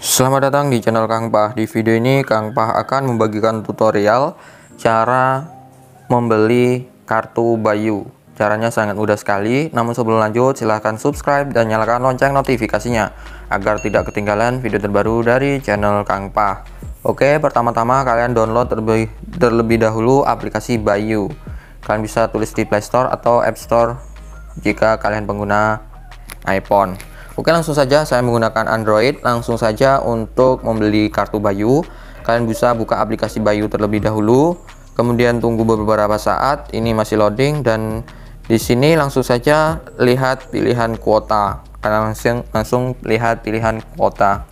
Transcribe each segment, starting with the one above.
Selamat datang di channel Kang Pah. Di video ini Kang Pah akan membagikan tutorial cara membeli kartu Bayu. Caranya sangat mudah sekali, namun sebelum lanjut silahkan subscribe dan nyalakan lonceng notifikasinya agar tidak ketinggalan video terbaru dari channel Kang Pah. Oke, pertama-tama kalian download terlebih dahulu aplikasi Bayu. Kalian bisa tulis di Play Store atau App Store jika kalian pengguna iPhone. Oke, langsung saja saya menggunakan Android. Langsung saja untuk membeli kartu Bayu, kalian bisa buka aplikasi Bayu terlebih dahulu, kemudian tunggu beberapa saat. Ini masih loading dan di sini langsung saja lihat pilihan kuota. Kalian langsung lihat pilihan kuota.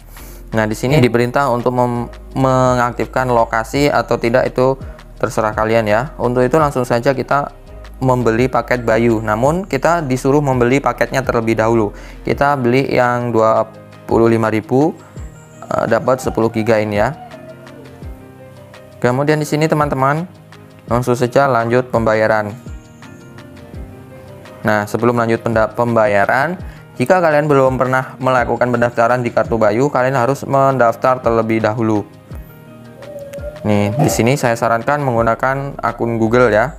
Nah, di sini diperintah untuk mengaktifkan lokasi atau tidak, itu terserah kalian ya. Untuk itu langsung saja kita membeli paket Bayu, namun kita disuruh membeli paketnya terlebih dahulu. Kita beli yang 25.000 dapat 10 GB ini ya. Kemudian di sini teman-teman langsung saja lanjut pembayaran. Nah, sebelum lanjut pembayaran, jika kalian belum pernah melakukan pendaftaran di kartu Bayu, kalian harus mendaftar terlebih dahulu. Nih, di sini saya sarankan menggunakan akun Google ya.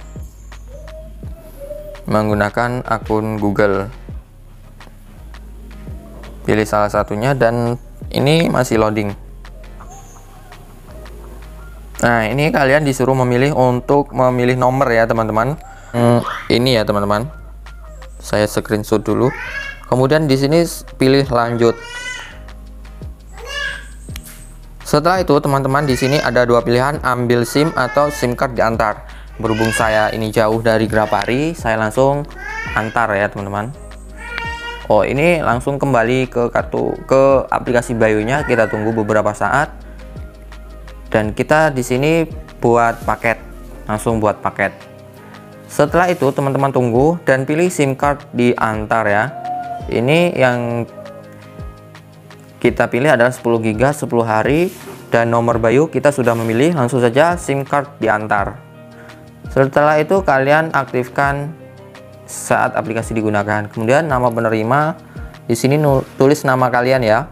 Menggunakan akun Google, pilih salah satunya dan ini masih loading. Nah, ini kalian disuruh memilih untuk memilih nomor ya teman-teman. Ini ya teman-teman, saya screenshot dulu, kemudian di sini pilih lanjut. Setelah itu teman-teman, di sini ada dua pilihan, ambil SIM atau SIM card diantar. Berhubung saya ini jauh dari Grapari, saya langsung antar ya teman-teman. Oh, ini langsung kembali ke aplikasi Bayunya. Kita tunggu beberapa saat dan kita di sini buat paket, langsung buat paket. Setelah itu teman-teman tunggu dan pilih SIM card diantar ya. Ini yang kita pilih adalah 10 GB 10 hari dan nomor Bayu kita sudah memilih. Langsung saja SIM card diantar. Setelah itu kalian aktifkan saat aplikasi digunakan. Kemudian nama penerima, di sini tulis nama kalian ya.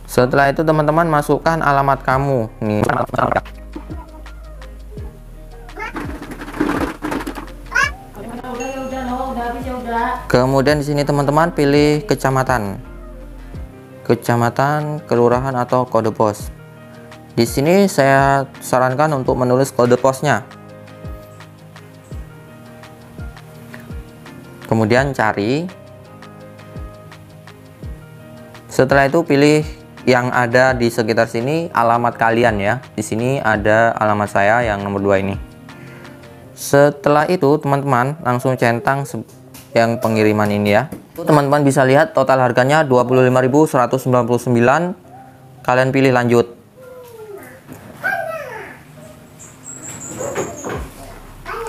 Setelah itu teman-teman masukkan alamat kamu. Nih. Kemudian di sini teman-teman pilih kecamatan, kelurahan atau kode pos. Di sini saya sarankan untuk menulis kode posnya. Kemudian cari. Setelah itu pilih yang ada di sekitar sini alamat kalian ya. Di sini ada alamat saya yang nomor 2 ini. Setelah itu teman-teman langsung centang yang pengiriman ini ya. Teman-teman bisa lihat total harganya 25.199. Kalian pilih lanjut.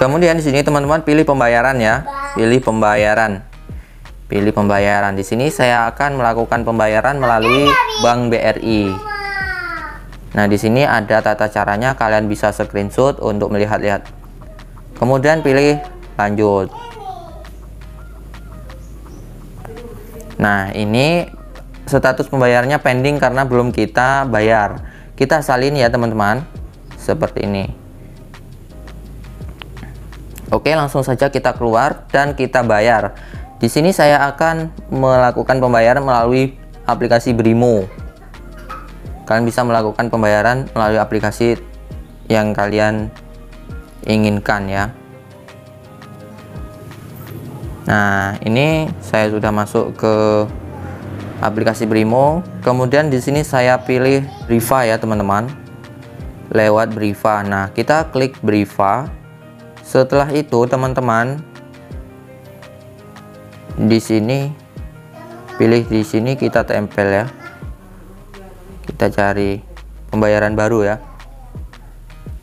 Kemudian di sini teman-teman pilih pembayaran ya. Pilih pembayaran. Pilih pembayaran. Di sini saya akan melakukan pembayaran melalui Bank BRI. Nah, di sini ada tata caranya, kalian bisa screenshot untuk melihat-lihat. Kemudian pilih lanjut. Nah, ini status pembayarannya pending karena belum kita bayar. Kita salin ya teman-teman, seperti ini. Oke, langsung saja kita keluar dan kita bayar. Di sini saya akan melakukan pembayaran melalui aplikasi Brimo. Kalian bisa melakukan pembayaran melalui aplikasi yang kalian inginkan ya. Nah, ini saya sudah masuk ke aplikasi Brimo. Kemudian di sini saya pilih Briva ya teman-teman, lewat Briva. Nah, kita klik Briva. Setelah itu teman-teman di sini pilih, di sini kita tempel ya. Kita cari pembayaran baru ya.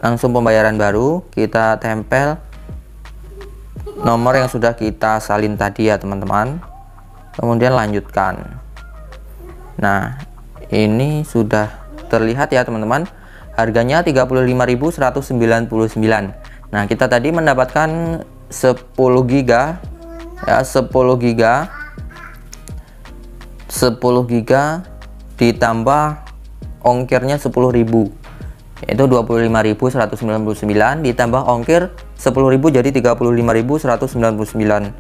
Langsung pembayaran baru kita tempel nomor yang sudah kita salin tadi ya teman-teman. Kemudian lanjutkan. Nah, ini sudah terlihat ya teman-teman, harganya 35.199. Nah, kita tadi mendapatkan 10 giga ya, 10 giga ditambah ongkirnya 10.000, yaitu 25.199 ditambah ongkir 10.000 jadi 35.199.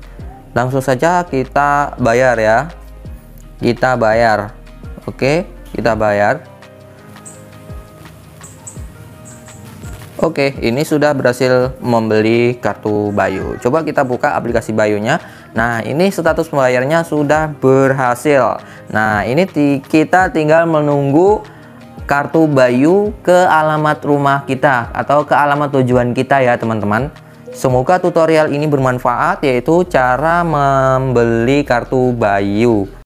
Langsung saja kita bayar ya. Kita bayar. Oke, kita bayar. Oke, ini sudah berhasil membeli kartu Bayu. Coba kita buka aplikasi Bayunya. Nah, ini status pembayarannya sudah berhasil. Nah, ini kita tinggal menunggu kartu Bayu ke alamat rumah kita atau ke alamat tujuan kita ya, teman-teman. Semoga tutorial ini bermanfaat, yaitu cara membeli kartu Bayu.